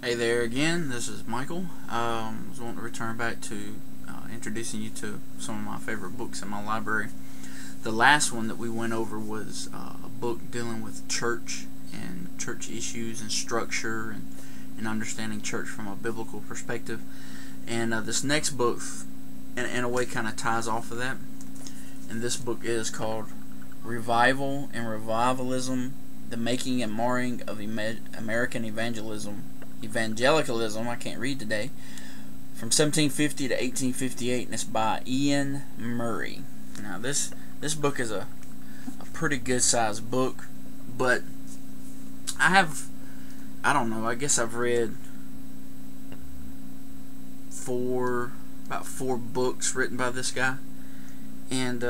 Hey there again, this is Michael. I was wanting to return back to introducing you to some of my favorite books in my library. The last one that we went over was a book dealing with church and church issues and structure and understanding church from a biblical perspective. And this next book, in a way, kind of ties off of that. And this book is called Revival and Revivalism, The Making and Marring of American Evangelicalism, I can't read today, from 1750 to 1858, and it's by Ian Murray. Now this book is a pretty good sized book, but I don't know, I guess I've read about four books written by this guy, and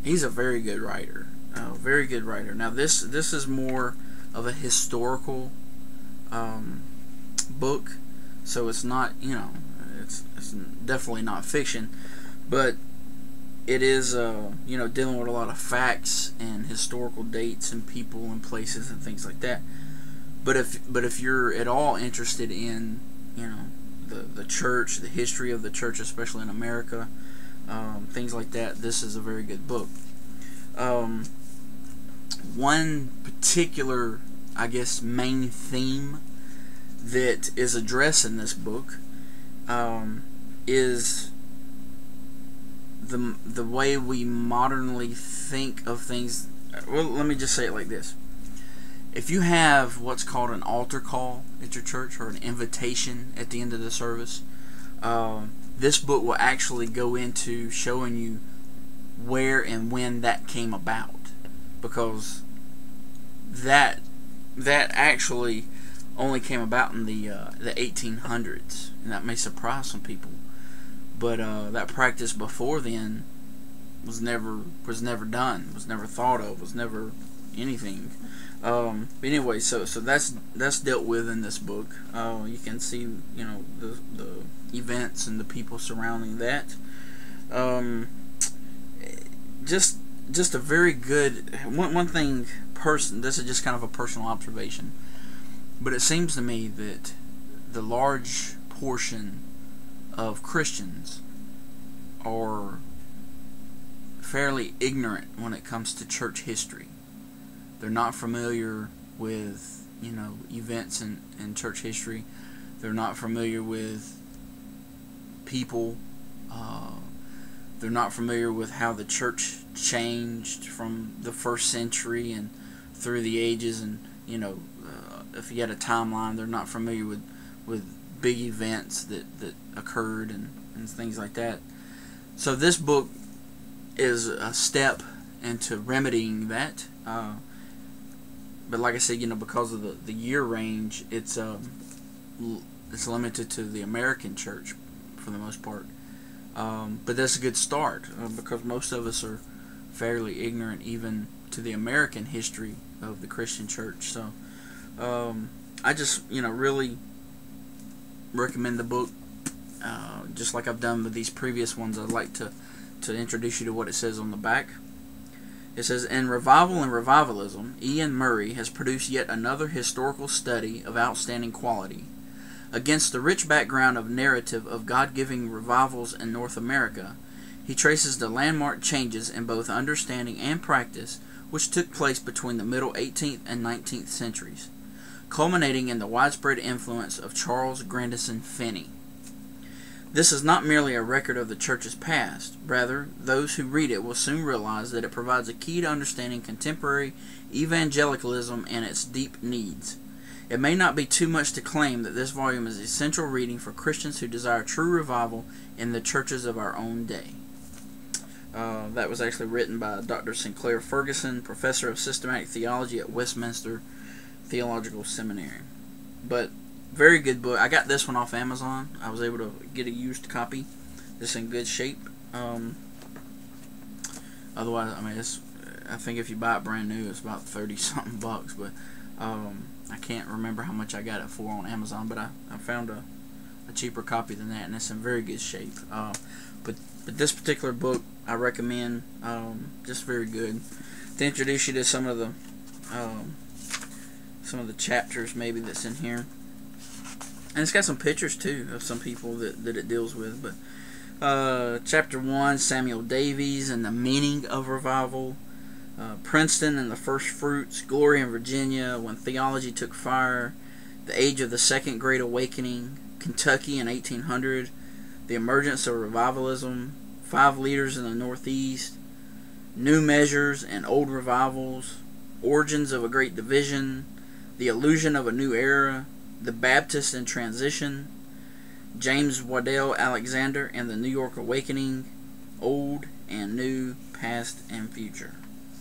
he's a very good writer. Very good writer. Now this is more of a historical book, so it's not, it's definitely not fiction, but it is dealing with a lot of facts and historical dates and people and places and things like that. But if you're at all interested in the church, the history of the church, especially in America, things like that, this is a very good book. One particular, I guess, main theme that is addressed in this book is the way we modernly think of things. Well, let me just say it like this. If you have what's called an altar call at your church, or an invitation at the end of the service, this book will actually go into showing you where and when that came about, because that actually only came about in the 1800s, and that may surprise some people. But that practice before then was never done, was never thought of, was never anything. But anyway, so that's dealt with in this book. You can see the events and the people surrounding that. Just a very good one thing. This is just kind of a personal observation, but it seems to me that the large portion of Christians are fairly ignorant when it comes to church history. They're not familiar with events in church history. They're not familiar with people. They're not familiar with how the church changed from the first century and through the ages, and if you had a timeline, they're not familiar with big events that occurred and things like that. So this book is a step into remedying that. But like I said, because of the year range, it's limited to the American church for the most part. But that's a good start, because most of us are fairly ignorant even to the American history of the Christian church. So I just really recommend the book. Just like I've done with these previous ones, I'd like to introduce you to what it says on the back. It says, in Revival and Revivalism, Ian Murray has produced yet another historical study of outstanding quality. Against the rich background of narrative of God-giving revivals in North America, he traces the landmark changes in both understanding and practice which took place between the middle 18th and 19th centuries, culminating in the widespread influence of Charles Grandison Finney. This is not merely a record of the church's past. Rather, those who read it will soon realize that it provides a key to understanding contemporary evangelicalism and its deep needs. It may not be too much to claim that this volume is essential reading for Christians who desire true revival in the churches of our own day. That was actually written by Dr. Sinclair Ferguson, professor of systematic theology at Westminster Theological Seminary. But very good book. I got this one off Amazon. I was able to get a used copy. It's in good shape. Otherwise, I think if you buy it brand new, it's about 30-something bucks. But I can't remember how much I got it for on Amazon. But I found a cheaper copy than that, and it's in very good shape. But this particular book, I recommend. Just very good. To introduce you to some of the chapters maybe that's in here. And it's got some pictures too of some people that it deals with. But chapter 1, Samuel Davies and the meaning of revival. Princeton and the first fruits. Glory in Virginia, when theology took fire. The age of the Second Great Awakening. Kentucky in 1800. The emergence of revivalism. 5 leaders in the Northeast. New measures and old revivals. Origins of a great division. The illusion of a new era. The Baptist in transition. James Waddell Alexander and the New York Awakening. Old and new, past and future.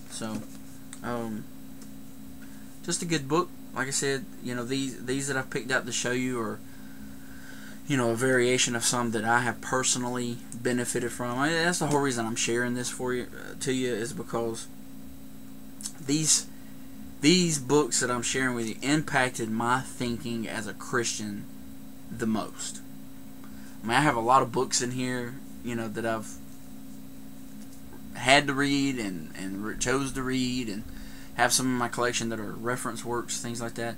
So, just a good book. Like I said, these that I've picked out to show you are, a variation of some that I have personally benefited from. That's the whole reason I'm sharing this to you is because these books that I'm sharing with you impacted my thinking as a Christian the most. I mean, I have a lot of books in here, that I've had to read and chose to read, and have some in my collection that are reference works, things like that.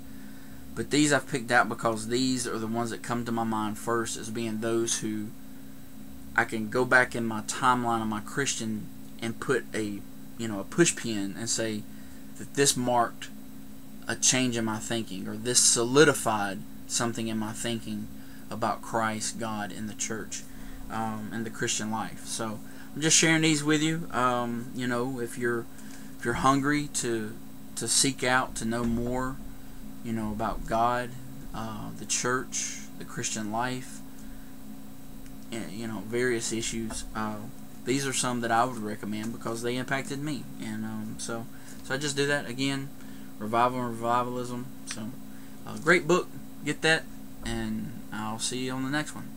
But these I've picked out because these are the ones that come to my mind first as being those who I can go back in my timeline of my Christian and put a push pin and say that this marked a change in my thinking, or this solidified something in my thinking about Christ, God, and the church, and the Christian life. So I'm just sharing these with you. If you're hungry to seek out to know more, about God, the church, the Christian life, and, various issues. These are some that I would recommend because they impacted me, and so I just do that again. Revival and Revivalism. So, great book. Get that, and I'll see you on the next one.